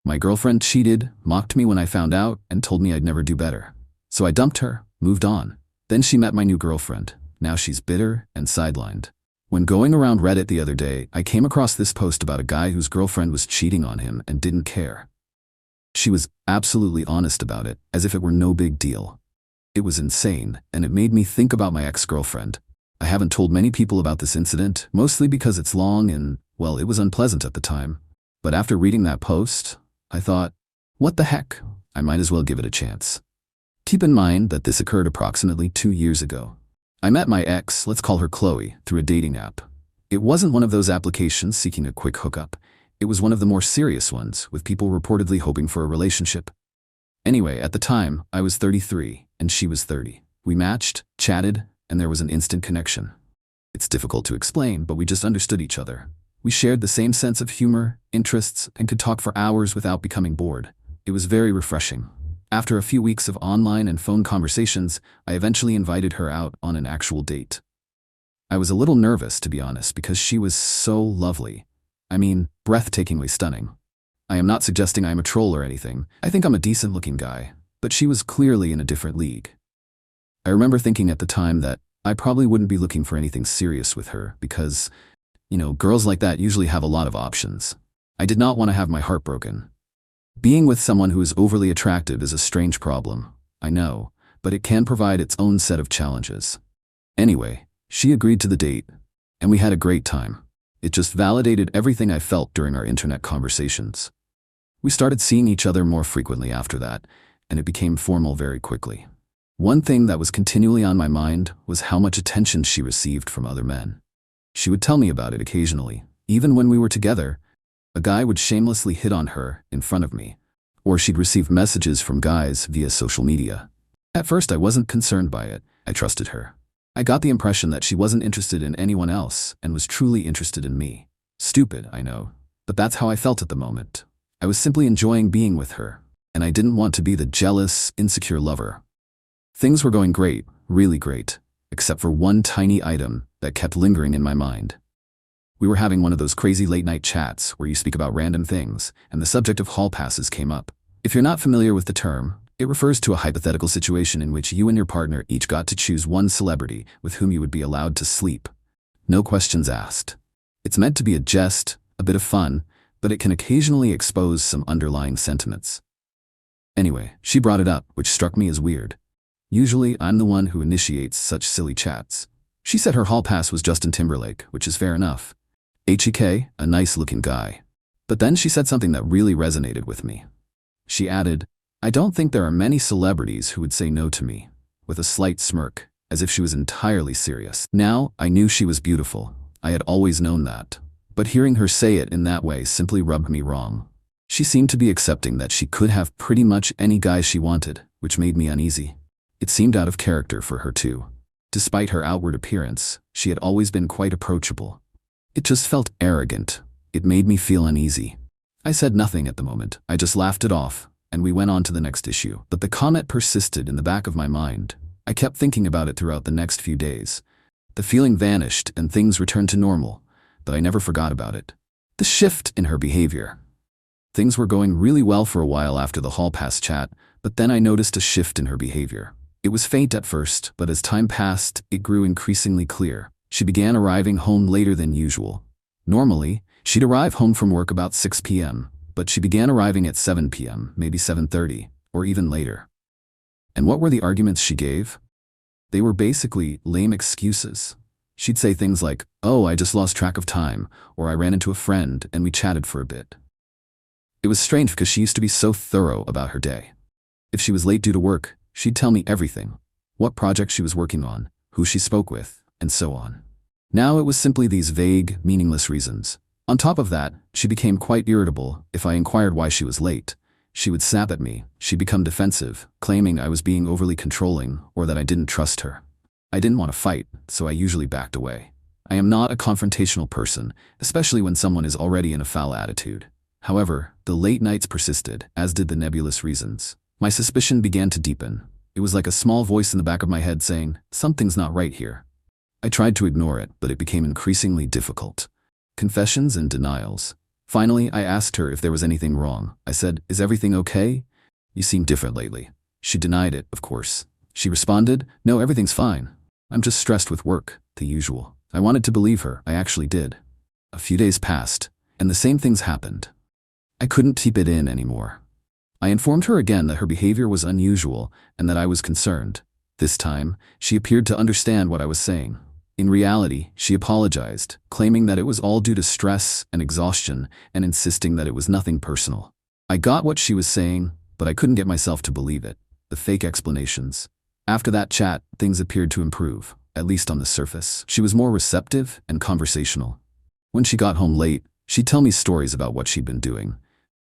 My girlfriend cheated, mocked me when I found out, and told me I'd never do better. So I dumped her, moved on. Then she met my new girlfriend. Now she's bitter and sidelined. When going around Reddit the other day, I came across this post about a guy whose girlfriend was cheating on him and didn't care. She was absolutely honest about it, as if it were no big deal. It was insane, and it made me think about my ex-girlfriend. I haven't told many people about this incident, mostly because it's long and, well, it was unpleasant at the time. But after reading that post, I thought, what the heck? I might as well give it a chance. Keep in mind that this occurred approximately 2 years ago. I met my ex, let's call her Chloe, through a dating app. It wasn't one of those applications seeking a quick hookup. It was one of the more serious ones, with people reportedly hoping for a relationship. Anyway, at the time, I was 33, and she was 30. We matched, chatted, and there was an instant connection. It's difficult to explain, but we just understood each other. We shared the same sense of humor, interests, and could talk for hours without becoming bored. It was very refreshing. After a few weeks of online and phone conversations, I eventually invited her out on an actual date. I was a little nervous, to be honest, because she was so lovely. I mean, breathtakingly stunning. I am not suggesting I'm a troll or anything. I think I'm a decent-looking guy, but she was clearly in a different league. I remember thinking at the time that I probably wouldn't be looking for anything serious with her because, girls like that usually have a lot of options. I did not want to have my heart broken. Being with someone who is overly attractive is a strange problem, I know, but it can provide its own set of challenges. Anyway, she agreed to the date, and we had a great time. It just validated everything I felt during our internet conversations. We started seeing each other more frequently after that, and it became formal very quickly. One thing that was continually on my mind was how much attention she received from other men. She would tell me about it occasionally. Even when we were together, a guy would shamelessly hit on her in front of me, or she'd receive messages from guys via social media. At first, I wasn't concerned by it. I trusted her. I got the impression that she wasn't interested in anyone else and was truly interested in me. Stupid, I know, but that's how I felt at the moment. I was simply enjoying being with her, and I didn't want to be the jealous, insecure lover. Things were going great, really great, except for one tiny item that kept lingering in my mind. We were having one of those crazy late-night chats where you speak about random things, and the subject of hall passes came up. If you're not familiar with the term, it refers to a hypothetical situation in which you and your partner each got to choose one celebrity with whom you would be allowed to sleep. No questions asked. It's meant to be a jest, a bit of fun, but it can occasionally expose some underlying sentiments. Anyway, she brought it up, which struck me as weird. Usually, I'm the one who initiates such silly chats. She said her hall pass was Justin Timberlake, which is fair enough. HEK, a nice-looking guy. But then she said something that really resonated with me. She added, I don't think there are many celebrities who would say no to me, with a slight smirk, as if she was entirely serious. Now, I knew she was beautiful. I had always known that. But hearing her say it in that way simply rubbed me wrong. She seemed to be accepting that she could have pretty much any guy she wanted, which made me uneasy. It seemed out of character for her too. Despite her outward appearance, she had always been quite approachable. It just felt arrogant. It made me feel uneasy. I said nothing at the moment. I just laughed it off, and we went on to the next issue. But the comment persisted in the back of my mind. I kept thinking about it throughout the next few days. The feeling vanished and things returned to normal, but I never forgot about it. The shift in her behavior. Things were going really well for a while after the hall pass chat, but then I noticed a shift in her behavior. It was faint at first, but as time passed, it grew increasingly clear. She began arriving home later than usual. Normally, she'd arrive home from work about 6 p.m., but she began arriving at 7 p.m., maybe 7:30, or even later. And what were the arguments she gave? They were basically lame excuses. She'd say things like, oh, I just lost track of time, or I ran into a friend and we chatted for a bit. It was strange because she used to be so thorough about her day. If she was late due to work, she'd tell me everything, what project she was working on, who she spoke with, and so on. Now it was simply these vague, meaningless reasons. On top of that, she became quite irritable. If I inquired why she was late, she would snap at me. She'd become defensive, claiming I was being overly controlling or that I didn't trust her. I didn't want to fight, so I usually backed away. I am not a confrontational person, especially when someone is already in a foul attitude. However, the late nights persisted, as did the nebulous reasons. My suspicion began to deepen. It was like a small voice in the back of my head saying, something's not right here. I tried to ignore it, but it became increasingly difficult. Confessions and denials. Finally, I asked her if there was anything wrong. I said, "Is everything okay? You seem different lately." She denied it, of course. She responded, "No, everything's fine. I'm just stressed with work, the usual." I wanted to believe her. I actually did. A few days passed, and the same things happened. I couldn't keep it in anymore. I informed her again that her behavior was unusual and that I was concerned. This time, she appeared to understand what I was saying. In reality, she apologized, claiming that it was all due to stress and exhaustion and insisting that it was nothing personal. I got what she was saying, but I couldn't get myself to believe it. The fake explanations. After that chat, things appeared to improve, at least on the surface. She was more receptive and conversational. When she got home late, she'd tell me stories about what she'd been doing,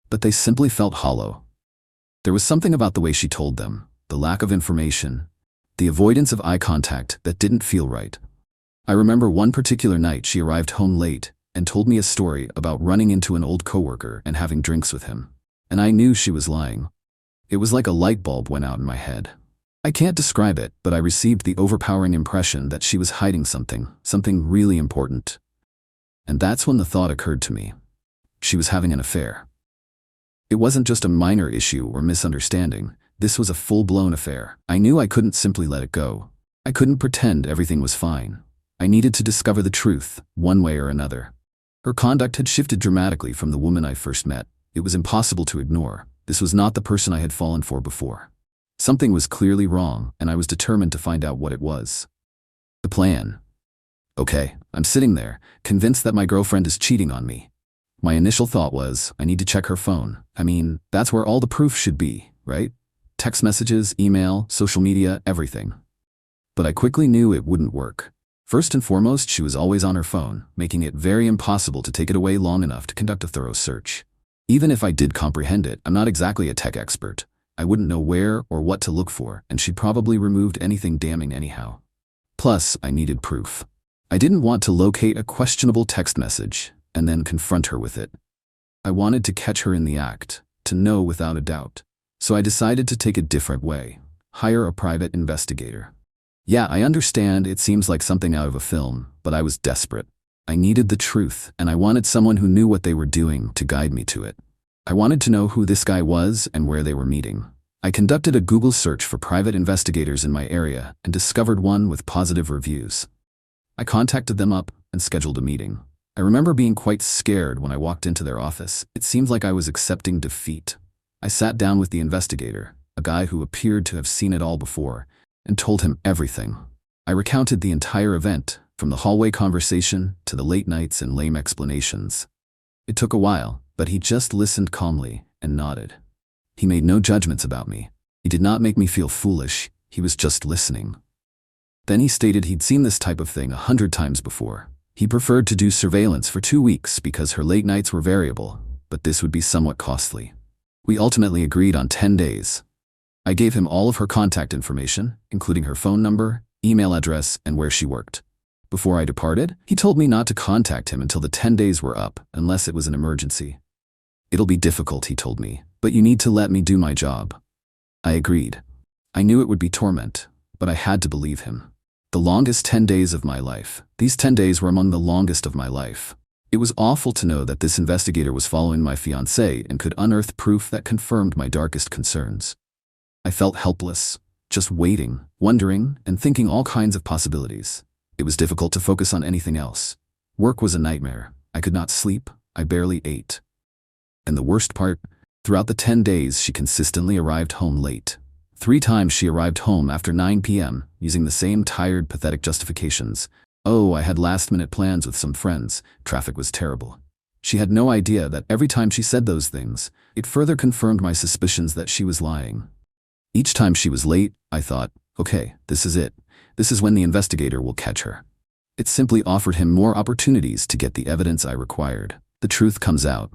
but they simply felt hollow. There was something about the way she told them, the lack of information, the avoidance of eye contact that didn't feel right. I remember one particular night she arrived home late and told me a story about running into an old coworker and having drinks with him. And I knew she was lying. It was like a light bulb went out in my head. I can't describe it, but I received the overpowering impression that she was hiding something really important. And that's when the thought occurred to me. She was having an affair. It wasn't just a minor issue or misunderstanding. This was a full-blown affair. I knew I couldn't simply let it go. I couldn't pretend everything was fine. I needed to discover the truth, one way or another. Her conduct had shifted dramatically from the woman I first met. It was impossible to ignore. This was not the person I had fallen for before. Something was clearly wrong, and I was determined to find out what it was. The plan. Okay, I'm sitting there, convinced that my girlfriend is cheating on me. My initial thought was, I need to check her phone. I mean, that's where all the proof should be, right? Text messages, email, social media, everything. But I quickly knew it wouldn't work. First and foremost, she was always on her phone, making it very impossible to take it away long enough to conduct a thorough search. Even if I did comprehend it, I'm not exactly a tech expert. I wouldn't know where or what to look for, and she'd probably removed anything damning anyhow. Plus, I needed proof. I didn't want to locate a questionable text message and then confront her with it. I wanted to catch her in the act, to know without a doubt. So I decided to take a different way. Hire a private investigator. Yeah, I understand it seems like something out of a film, but I was desperate. I needed the truth, and I wanted someone who knew what they were doing to guide me to it. I wanted to know who this guy was and where they were meeting. I conducted a Google search for private investigators in my area and discovered one with positive reviews. I contacted them up and scheduled a meeting. I remember being quite scared when I walked into their office. It seemed like I was accepting defeat. I sat down with the investigator, a guy who appeared to have seen it all before, and told him everything. I recounted the entire event, from the hallway conversation to the late nights and lame explanations. It took a while, but he just listened calmly and nodded. He made no judgments about me. He did not make me feel foolish. He was just listening. Then he stated he'd seen this type of thing 100 times before. He preferred to do surveillance for 2 weeks because her late nights were variable, but this would be somewhat costly. We ultimately agreed on 10 days. I gave him all of her contact information, including her phone number, email address, and where she worked. Before I departed, he told me not to contact him until the 10 days were up, unless it was an emergency. It'll be difficult, he told me, but you need to let me do my job. I agreed. I knew it would be torment, but I had to believe him. The longest 10 days of my life. These 10 days were among the longest of my life. It was awful to know that this investigator was following my fiancée and could unearth proof that confirmed my darkest concerns. I felt helpless, just waiting, wondering, and thinking all kinds of possibilities. It was difficult to focus on anything else. Work was a nightmare. I could not sleep. I barely ate. And the worst part, throughout the 10 days, she consistently arrived home late. 3 times she arrived home after 9 p.m., using the same tired, pathetic justifications. Oh, I had last-minute plans with some friends. Traffic was terrible. She had no idea that every time she said those things, it further confirmed my suspicions that she was lying. Each time she was late, I thought, okay, this is it. This is when the investigator will catch her. It simply offered him more opportunities to get the evidence I required. The truth comes out.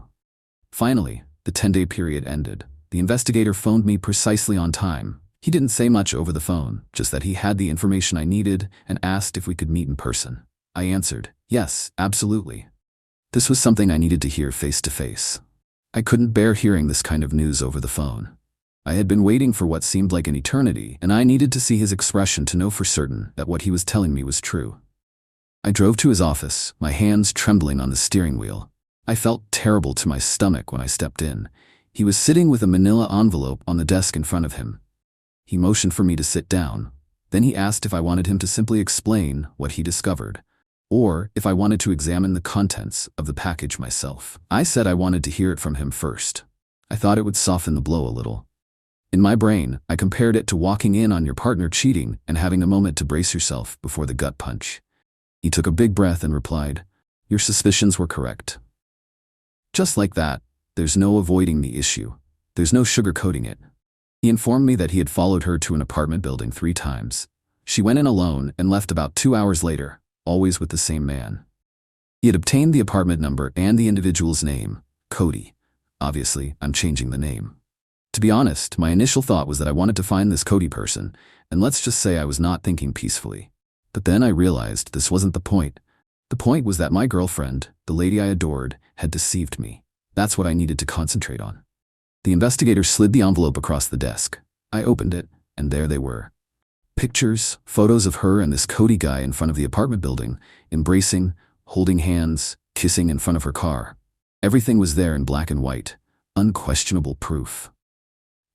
Finally, the 10-day period ended. The investigator phoned me precisely on time. He didn't say much over the phone, just that he had the information I needed and asked if we could meet in person. I answered, yes, absolutely. This was something I needed to hear face to face. I couldn't bear hearing this kind of news over the phone. I had been waiting for what seemed like an eternity, and I needed to see his expression to know for certain that what he was telling me was true. I drove to his office, my hands trembling on the steering wheel. I felt terrible to my stomach when I stepped in. He was sitting with a manila envelope on the desk in front of him. He motioned for me to sit down. Then he asked if I wanted him to simply explain what he discovered, or if I wanted to examine the contents of the package myself. I said I wanted to hear it from him first. I thought it would soften the blow a little. In my brain, I compared it to walking in on your partner cheating and having a moment to brace yourself before the gut punch. He took a big breath and replied, "Your suspicions were correct." Just like that, there's no avoiding the issue. There's no sugarcoating it. He informed me that he had followed her to an apartment building 3 times. She went in alone and left about 2 hours later, always with the same man. He had obtained the apartment number and the individual's name, Cody. Obviously, I'm changing the name. To be honest, my initial thought was that I wanted to find this Cody person, and let's just say I was not thinking peacefully. But then I realized this wasn't the point. The point was that my girlfriend, the lady I adored, had deceived me. That's what I needed to concentrate on. The investigator slid the envelope across the desk. I opened it, and there they were. Pictures, photos of her and this Cody guy in front of the apartment building, embracing, holding hands, kissing in front of her car. Everything was there in black and white, unquestionable proof.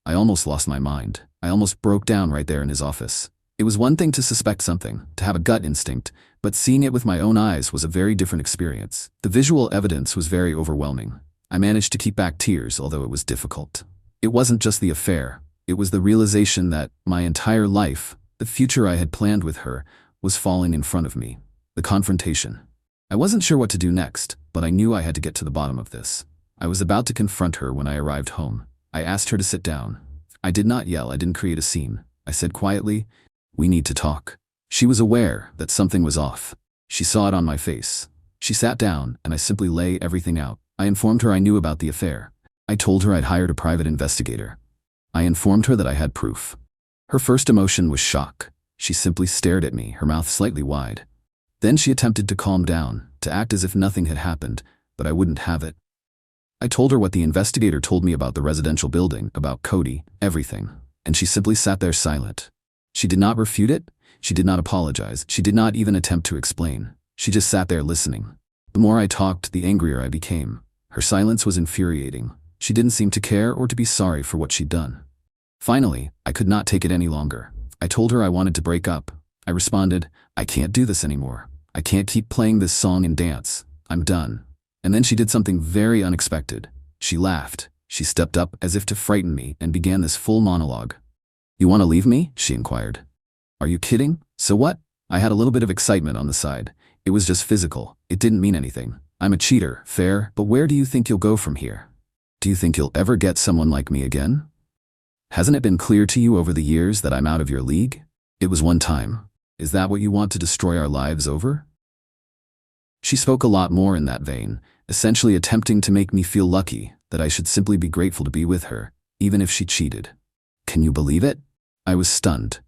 I almost lost my mind. I almost broke down right there in his office. It was one thing to suspect something, to have a gut instinct, but seeing it with my own eyes was a very different experience. The visual evidence was very overwhelming. I managed to keep back tears, although it was difficult. It wasn't just the affair. It was the realization that my entire life, the future I had planned with her, was falling in front of me. The confrontation. I wasn't sure what to do next, but I knew I had to get to the bottom of this. I was about to confront her when I arrived home. I asked her to sit down. I did not yell, I didn't create a scene. I said quietly, "We need to talk." She was aware that something was off. She saw it on my face. She sat down, and I simply lay everything out. I informed her I knew about the affair. I told her I'd hired a private investigator. I informed her that I had proof. Her first emotion was shock. She simply stared at me, her mouth slightly wide. Then she attempted to calm down, to act as if nothing had happened, but I wouldn't have it. I told her what the investigator told me about the residential building, about Cody, everything, and she simply sat there silent. She did not refute it. She did not apologize. She did not even attempt to explain. She just sat there listening. The more I talked, the angrier I became. Her silence was infuriating. She didn't seem to care or to be sorry for what she'd done. Finally, I could not take it any longer. I told her I wanted to break up. I responded, "I can't do this anymore. I can't keep playing this song and dance. I'm done." And then she did something very unexpected. She laughed. She stepped up as if to frighten me and began this full monologue. "You want to leave me?" she inquired. "Are you kidding? So what?" I had a little bit of excitement on the side. It was just physical. It didn't mean anything. I'm a cheater, fair, but where do you think you'll go from here? Do you think you'll ever get someone like me again? Hasn't it been clear to you over the years that I'm out of your league? It was one time. Is that what you want to destroy our lives over? She spoke a lot more in that vein, essentially attempting to make me feel lucky, that I should simply be grateful to be with her, even if she cheated. Can you believe it? I was stunned.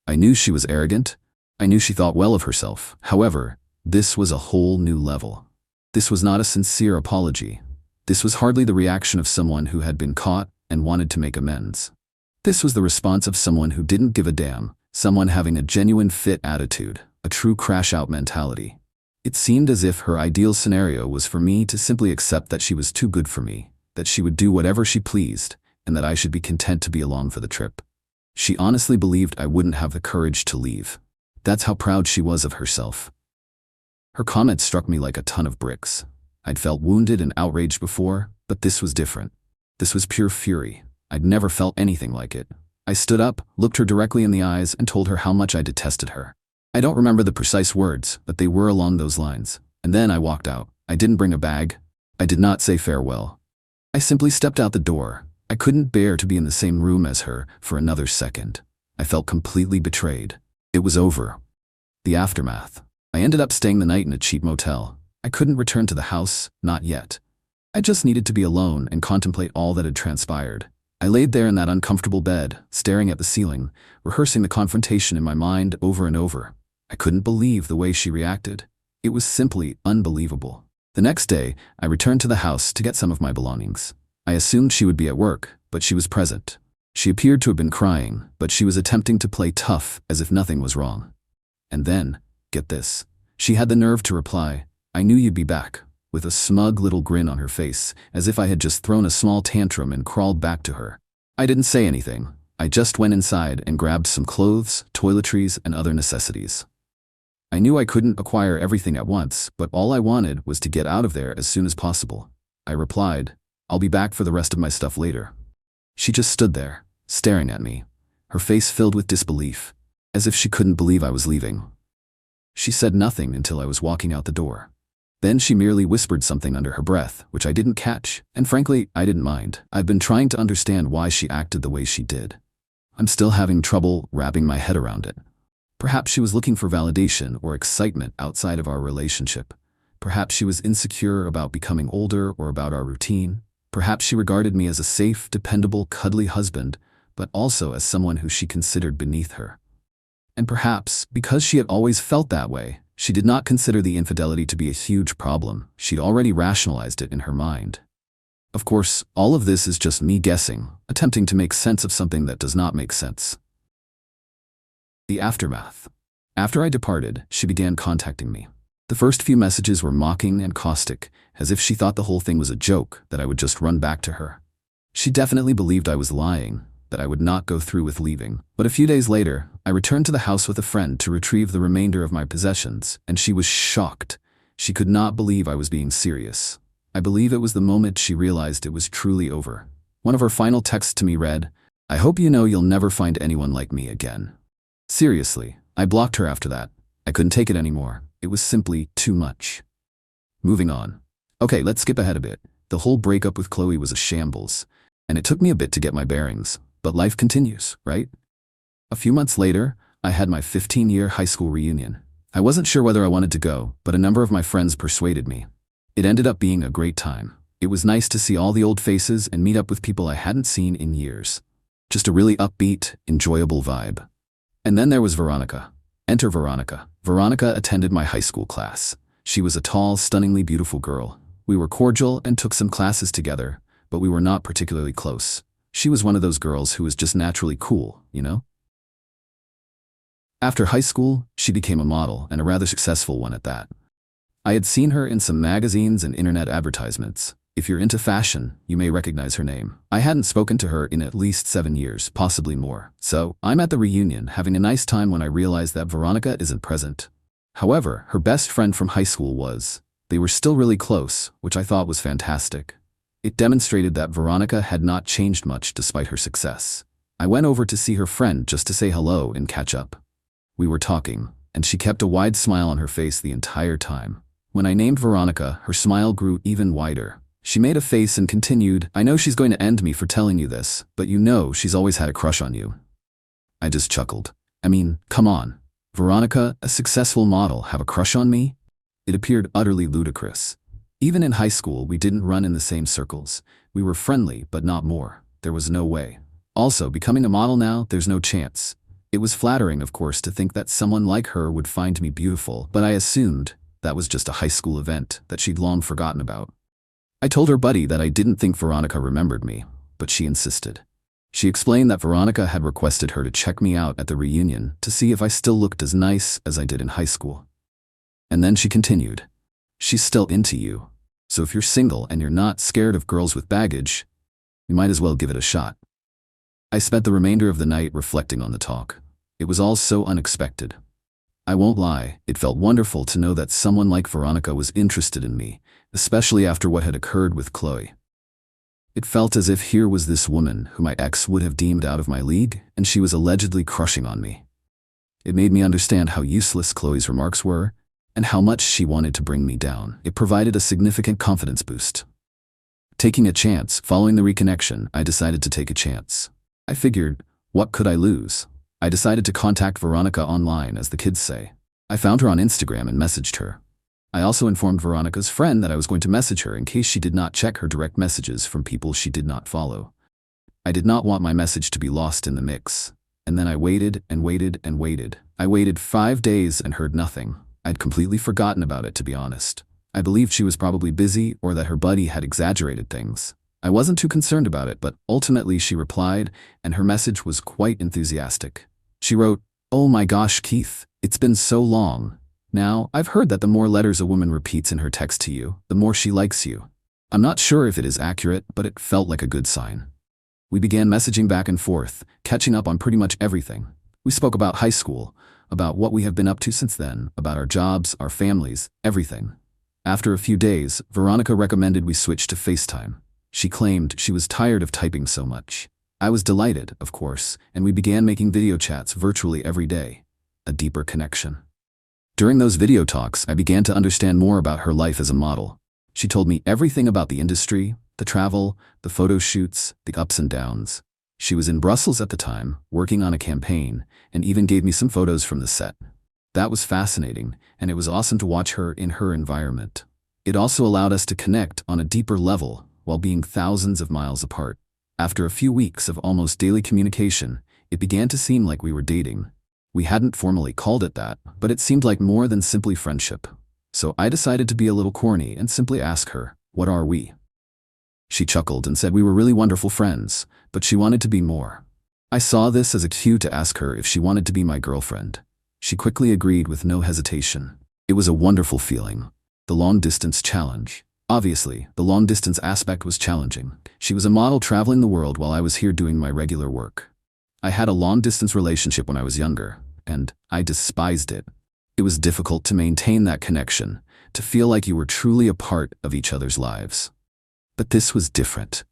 I knew she was arrogant. I knew she thought well of herself. However, this was a whole new level. This was not a sincere apology. This was hardly the reaction of someone who had been caught and wanted to make amends. This was the response of someone who didn't give a damn, someone having a genuine fit attitude, a true crash-out mentality. It seemed as if her ideal scenario was for me to simply accept that she was too good for me, that she would do whatever she pleased, and that I should be content to be along for the trip. She honestly believed I wouldn't have the courage to leave. That's how proud she was of herself. Her comments struck me like a ton of bricks. I'd felt wounded and outraged before, but this was different. This was pure fury. I'd never felt anything like it. I stood up, looked her directly in the eyes, and told her how much I detested her. I don't remember the precise words, but they were along those lines. And then I walked out. I didn't bring a bag. I did not say farewell. I simply stepped out the door. I couldn't bear to be in the same room as her for another second. I felt completely betrayed. It was over. The aftermath. I ended up staying the night in a cheap motel. I couldn't return to the house, not yet. I just needed to be alone and contemplate all that had transpired. I laid there in that uncomfortable bed, staring at the ceiling, rehearsing the confrontation in my mind over and over. I couldn't believe the way she reacted. It was simply unbelievable. The next day, I returned to the house to get some of my belongings. I assumed she would be at work, but she was present. She appeared to have been crying, but she was attempting to play tough as if nothing was wrong. And then, get this, she had the nerve to reply, "I knew you'd be back. with a smug little grin on her face, as if I had just thrown a small tantrum and crawled back to her. I didn't say anything. I just went inside and grabbed some clothes, toiletries, and other necessities. I knew I couldn't acquire everything at once, but all I wanted was to get out of there as soon as possible. I replied, "I'll be back for the rest of my stuff later." She just stood there, staring at me, her face filled with disbelief, as if she couldn't believe I was leaving. She said nothing until I was walking out the door. Then she merely whispered something under her breath, which I didn't catch, and frankly, I didn't mind. I've been trying to understand why she acted the way she did. I'm still having trouble wrapping my head around it. Perhaps she was looking for validation or excitement outside of our relationship. Perhaps she was insecure about becoming older or about our routine. Perhaps she regarded me as a safe, dependable, cuddly husband, but also as someone who she considered beneath her. And perhaps, because she had always felt that way, she did not consider the infidelity to be a huge problem. She'd already rationalized it in her mind. Of course, all of this is just me guessing, attempting to make sense of something that does not make sense. The aftermath. After I departed, she began contacting me. The first few messages were mocking and caustic, as if she thought the whole thing was a joke, that I would just run back to her. She definitely believed I was lying, that I would not go through with leaving. But a few days later, I returned to the house with a friend to retrieve the remainder of my possessions, and she was shocked. She could not believe I was being serious. I believe it was the moment she realized it was truly over. One of her final texts to me read, "I hope you know you'll never find anyone like me again." Seriously, I blocked her after that. I couldn't take it anymore. It was simply too much. Moving on. Okay, let's skip ahead a bit. The whole breakup with Chloe was a shambles, and it took me a bit to get my bearings. But life continues, right? A few months later, I had my 15-year high school reunion. I wasn't sure whether I wanted to go, but a number of my friends persuaded me. It ended up being a great time. It was nice to see all the old faces and meet up with people I hadn't seen in years. Just a really upbeat, enjoyable vibe. And then there was Veronica. Enter Veronica. Veronica attended my high school class. She was a tall, stunningly beautiful girl. We were cordial and took some classes together, but we were not particularly close. She was one of those girls who was just naturally cool, you know? After high school, she became a model, and a rather successful one at that. I had seen her in some magazines and internet advertisements. If you're into fashion, you may recognize her name. I hadn't spoken to her in at least 7 years, possibly more. So, I'm at the reunion, having a nice time when I realize that Veronica isn't present. However, her best friend from high school was. They were still really close, which I thought was fantastic. It demonstrated that Veronica had not changed much despite her success. I went over to see her friend just to say hello and catch up. We were talking, and she kept a wide smile on her face the entire time. When I named Veronica, her smile grew even wider. She made a face and continued, "I know she's going to end me for telling you this, but you know she's always had a crush on you." I just chuckled. I mean, come on. Veronica, a successful model, have a crush on me? It appeared utterly ludicrous. Even in high school, we didn't run in the same circles. We were friendly, but not more. There was no way. Also, becoming a model now, there's no chance. It was flattering, of course, to think that someone like her would find me beautiful, but I assumed that was just a high school event that she'd long forgotten about. I told her buddy that I didn't think Veronica remembered me, but she insisted. She explained that Veronica had requested her to check me out at the reunion to see if I still looked as nice as I did in high school. And then she continued, "She's still into you. So if you're single and you're not scared of girls with baggage, you might as well give it a shot." I spent the remainder of the night reflecting on the talk. It was all so unexpected. I won't lie, it felt wonderful to know that someone like Veronica was interested in me, especially after what had occurred with Chloe. It felt as if here was this woman who my ex would have deemed out of my league, and she was allegedly crushing on me. It made me understand how useless Chloe's remarks were, and how much she wanted to bring me down. It provided a significant confidence boost. Taking a chance, following the reconnection, I decided to take a chance. I figured, what could I lose? I decided to contact Veronica online, as the kids say. I found her on Instagram and messaged her. I also informed Veronica's friend that I was going to message her in case she did not check her direct messages from people she did not follow. I did not want my message to be lost in the mix. And then I waited and waited and waited. I waited 5 days and heard nothing. I'd completely forgotten about it, to be honest. I believed she was probably busy or that her buddy had exaggerated things. I wasn't too concerned about it, but ultimately she replied, and her message was quite enthusiastic. She wrote, "Oh my gosh, Keith, it's been so long. Now, I've heard that the more letters a woman repeats in her text to you, the more she likes you. I'm not sure if it is accurate, but it felt like a good sign. We began messaging back and forth, catching up on pretty much everything. We spoke about high school, about what we have been up to since then, about our jobs, our families, everything. After a few days, Veronica recommended we switch to FaceTime. She claimed she was tired of typing so much. I was delighted, of course, and we began making video chats virtually every day. A deeper connection. During those video talks, I began to understand more about her life as a model. She told me everything about the industry, the travel, the photo shoots, the ups and downs. She was in Brussels at the time, working on a campaign, and even gave me some photos from the set. That was fascinating, and it was awesome to watch her in her environment. It also allowed us to connect on a deeper level while being thousands of miles apart. After a few weeks of almost daily communication, it began to seem like we were dating. We hadn't formally called it that, but it seemed like more than simply friendship. So I decided to be a little corny and simply ask her, "What are we?" She chuckled and said we were really wonderful friends, but she wanted to be more. I saw this as a cue to ask her if she wanted to be my girlfriend. She quickly agreed with no hesitation. It was a wonderful feeling. The long-distance challenge. Obviously, the long-distance aspect was challenging. She was a model traveling the world while I was here doing my regular work. I had a long-distance relationship when I was younger, and I despised it. It was difficult to maintain that connection, to feel like you were truly a part of each other's lives. But this was different.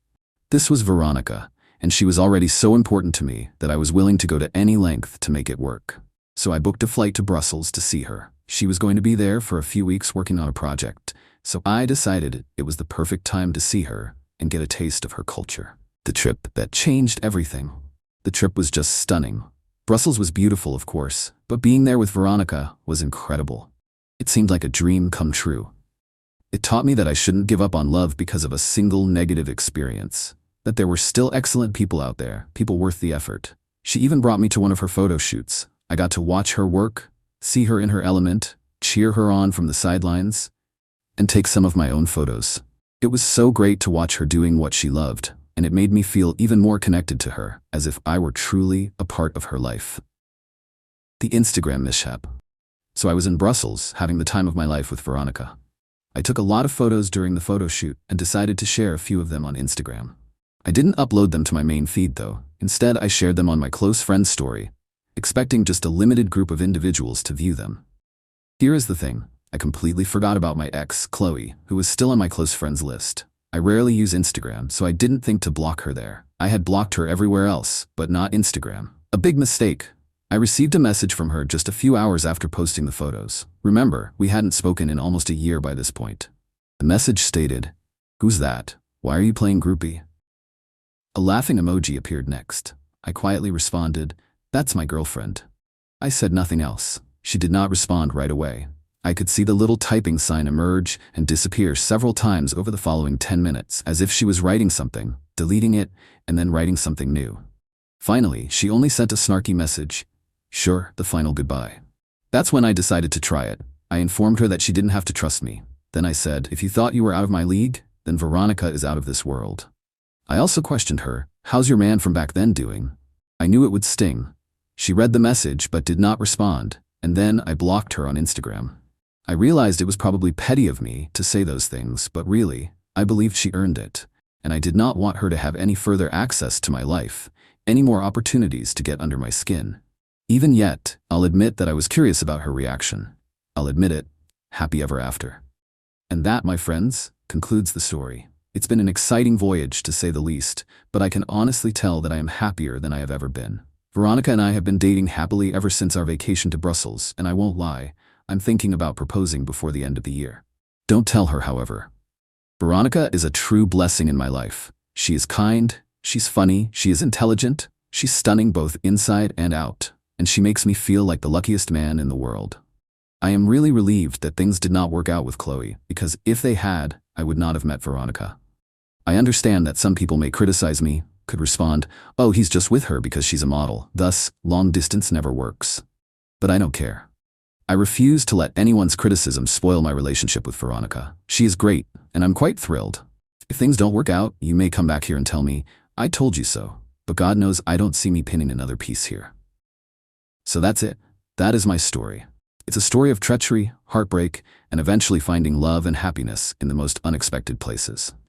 This was Veronica, and she was already so important to me that I was willing to go to any length to make it work. So I booked a flight to Brussels to see her. She was going to be there for a few weeks working on a project, so I decided it was the perfect time to see her and get a taste of her culture. The trip that changed everything. The trip was just stunning. Brussels was beautiful, of course, but being there with Veronica was incredible. It seemed like a dream come true. It taught me that I shouldn't give up on love because of a single negative experience, that there were still excellent people out there, people worth the effort. She even brought me to one of her photo shoots. I got to watch her work, see her in her element, cheer her on from the sidelines, and take some of my own photos. It was so great to watch her doing what she loved, and it made me feel even more connected to her, as if I were truly a part of her life. The Instagram mishap. So I was in Brussels, having the time of my life with Veronica. I took a lot of photos during the photo shoot and decided to share a few of them on Instagram. I didn't upload them to my main feed though. Instead, I shared them on my close friend's story, expecting just a limited group of individuals to view them. Here is the thing. I completely forgot about my ex, Chloe, who was still on my close friends list. I rarely use Instagram, so I didn't think to block her there. I had blocked her everywhere else, but not Instagram. A big mistake. I received a message from her just a few hours after posting the photos. Remember, we hadn't spoken in almost a year by this point. The message stated, "Who's that? Why are you playing groupie?" A laughing emoji appeared next. I quietly responded, "That's my girlfriend." I said nothing else. She did not respond right away. I could see the little typing sign emerge and disappear several times over the following 10 minutes, as if she was writing something, deleting it, and then writing something new. Finally, she only sent a snarky message. Sure, the final goodbye. That's when I decided to try it. I informed her that she didn't have to trust me. Then I said, if you thought you were out of my league, then Veronica is out of this world. I also questioned her, how's your man from back then doing? I knew it would sting. She read the message but did not respond, and then I blocked her on Instagram. I realized it was probably petty of me to say those things, but really, I believed she earned it, and I did not want her to have any further access to my life, any more opportunities to get under my skin. Even yet, I'll admit that I was curious about her reaction. I'll admit it, happy ever after. And that, my friends, concludes the story. It's been an exciting voyage, to say the least, but I can honestly tell that I am happier than I have ever been. Veronica and I have been dating happily ever since our vacation to Brussels, and I won't lie, I'm thinking about proposing before the end of the year. Don't tell her, however. Veronica is a true blessing in my life. She is kind, she's funny, she is intelligent, she's stunning both inside and out, and she makes me feel like the luckiest man in the world. I am really relieved that things did not work out with Chloe, because if they had, I would not have met Veronica. I understand that some people may criticize me, could respond, oh, he's just with her because she's a model, thus, long distance never works. But I don't care. I refuse to let anyone's criticism spoil my relationship with Veronica. She is great, and I'm quite thrilled. If things don't work out, you may come back here and tell me, I told you so, but God knows I don't see me pinning another piece here. So that's it. That is my story. It's a story of treachery, heartbreak, and eventually finding love and happiness in the most unexpected places.